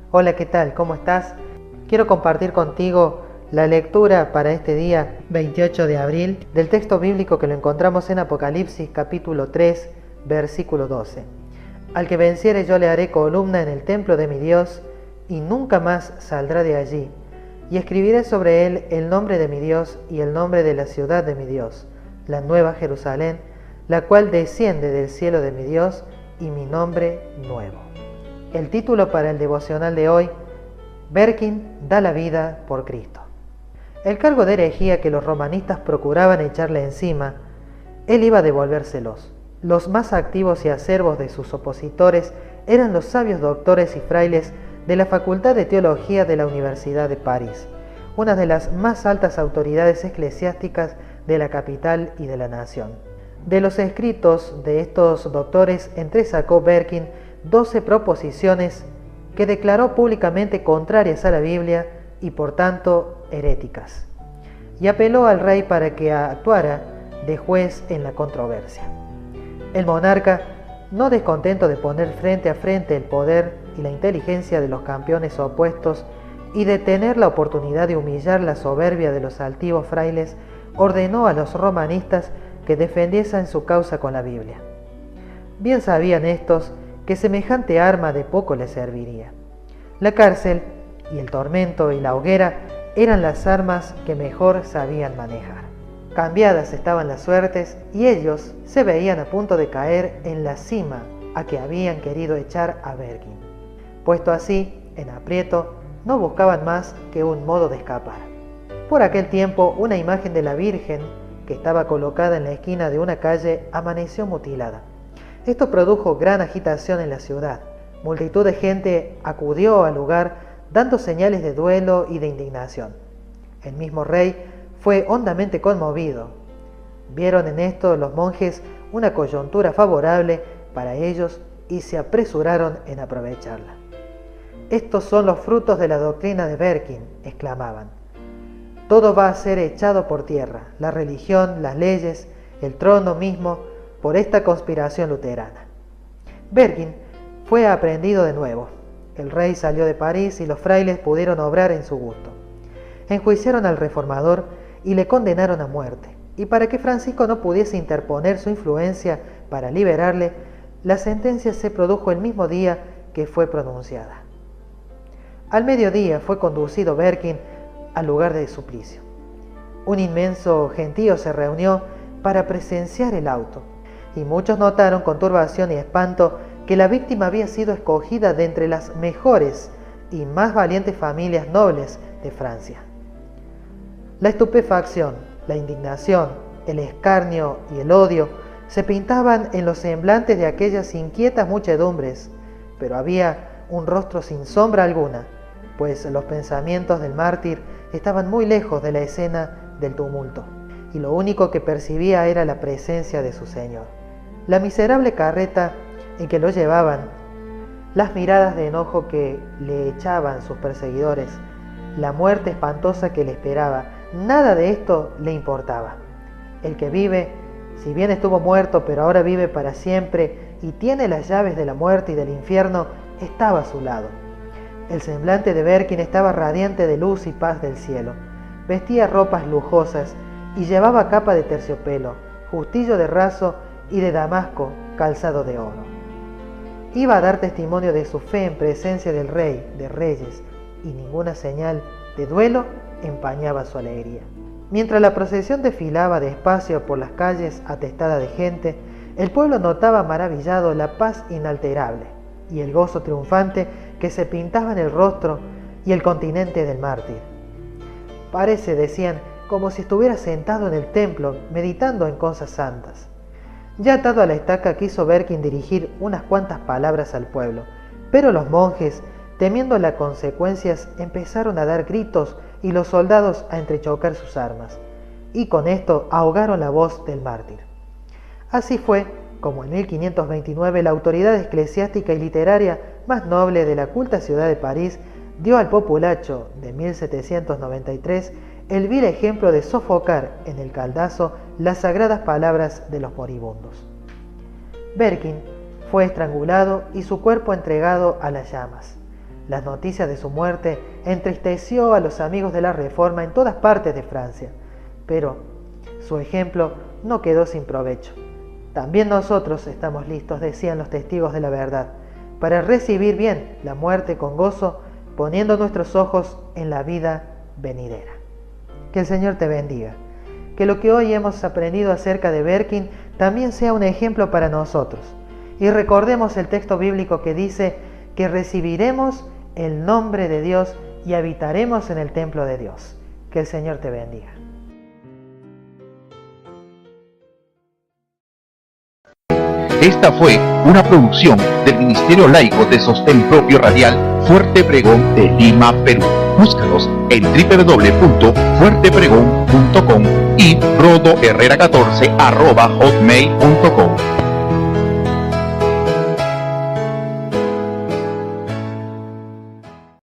Hola, ¿qué tal? ¿Cómo estás? Quiero compartir contigo la lectura para este día 28 de abril del texto bíblico que lo encontramos en Apocalipsis capítulo 3, versículo 12. Al que venciere yo le haré columna en el templo de mi Dios y nunca más saldrá de allí. Y escribiré sobre él el nombre de mi Dios y el nombre de la ciudad de mi Dios, la nueva Jerusalén, la cual desciende del cielo de mi Dios y mi nombre nuevo. El título para el devocional de hoy: Berkin da la vida por Cristo. El cargo de herejía que los romanistas procuraban echarle encima, él iba a devolvérselos. Los más activos y acerbos de sus opositores eran los sabios doctores y frailes de la Facultad de Teología de la Universidad de París, una de las más altas autoridades eclesiásticas de la capital y de la nación. De los escritos de estos doctores entresacó Berkin 12 proposiciones que declaró públicamente contrarias a la Biblia y por tanto heréticas, y apeló al rey para que actuara de juez en la controversia. El monarca, no descontento de poner frente a frente el poder y la inteligencia de los campeones opuestos y de tener la oportunidad de humillar la soberbia de los altivos frailes, ordenó a los romanistas que defendiesen su causa con la Biblia. Bien sabían estos que semejante arma de poco les serviría. La cárcel y el tormento y la hoguera eran las armas que mejor sabían manejar. Cambiadas estaban las suertes y ellos se veían a punto de caer en la cima a que habían querido echar a Berkin. Puesto así, en aprieto, no buscaban más que un modo de escapar. Por aquel tiempo, una imagen de la Virgen, que estaba colocada en la esquina de una calle, amaneció mutilada. Esto produjo gran agitación en la ciudad. Multitud de gente acudió al lugar dando señales de duelo y de indignación. El mismo rey fue hondamente conmovido. Vieron en esto los monjes una coyuntura favorable para ellos y se apresuraron en aprovecharla. Estos son los frutos de la doctrina de Berkin, exclamaban. Todo va a ser echado por tierra, la religión, las leyes, el trono mismo, por esta conspiración luterana. Berkin fue aprehendido de nuevo. El rey salió de París y los frailes pudieron obrar en su gusto. Enjuiciaron al reformador y le condenaron a muerte. Y para que Francisco no pudiese interponer su influencia para liberarle, la sentencia se produjo el mismo día que fue pronunciada. Al mediodía fue conducido Berkin al lugar de suplicio. Un inmenso gentío se reunió para presenciar el auto, y muchos notaron con turbación y espanto que la víctima había sido escogida de entre las mejores y más valientes familias nobles de Francia. La estupefacción, la indignación, el escarnio y el odio se pintaban en los semblantes de aquellas inquietas muchedumbres, pero había un rostro sin sombra alguna, pues los pensamientos del mártir estaban muy lejos de la escena del tumulto, y lo único que percibía era la presencia de su Señor. La miserable carreta en que lo llevaban, las miradas de enojo que le echaban sus perseguidores, la muerte espantosa que le esperaba, nada de esto le importaba. El que vive, si bien estuvo muerto, pero ahora vive para siempre y tiene las llaves de la muerte y del infierno, estaba a su lado. El semblante de Berkin estaba radiante de luz y paz del cielo. Vestía ropas lujosas y llevaba capa de terciopelo, justillo de raso y de damasco calzado de oro. Iba a dar testimonio de su fe en presencia del Rey de Reyes, y ninguna señal de duelo empañaba su alegría. Mientras la procesión desfilaba despacio por las calles atestada de gente, el pueblo notaba maravillado la paz inalterable y el gozo triunfante que se pintaba en el rostro y el continente del mártir. Parece, decían, como si estuviera sentado en el templo meditando en cosas santas. Ya atado a la estaca quiso Berkin dirigir unas cuantas palabras al pueblo, pero los monjes, temiendo las consecuencias, empezaron a dar gritos y los soldados a entrechocar sus armas, y con esto ahogaron la voz del mártir. Así fue como en 1529 la autoridad eclesiástica y literaria más noble de la culta ciudad de París dio al populacho de 1793 el vil ejemplo de sofocar en el caldazo las sagradas palabras de los moribundos. Berkin fue estrangulado y su cuerpo entregado a las llamas. Las noticias de su muerte entristeció a los amigos de la Reforma en todas partes de Francia, pero su ejemplo no quedó sin provecho. También nosotros estamos listos, decían los testigos de la verdad, para recibir bien la muerte con gozo, poniendo nuestros ojos en la vida venidera. Que el Señor te bendiga. Que lo que hoy hemos aprendido acerca de Berkin también sea un ejemplo para nosotros. Y recordemos el texto bíblico que dice que recibiremos el nombre de Dios y habitaremos en el templo de Dios. Que el Señor te bendiga. Esta fue una producción del Ministerio Laico de Sostén Propio Radial Fuerte Pregón de Lima, Perú. Búscalos en www.fuertepregón.com y rodoherrera14@hotmail.com.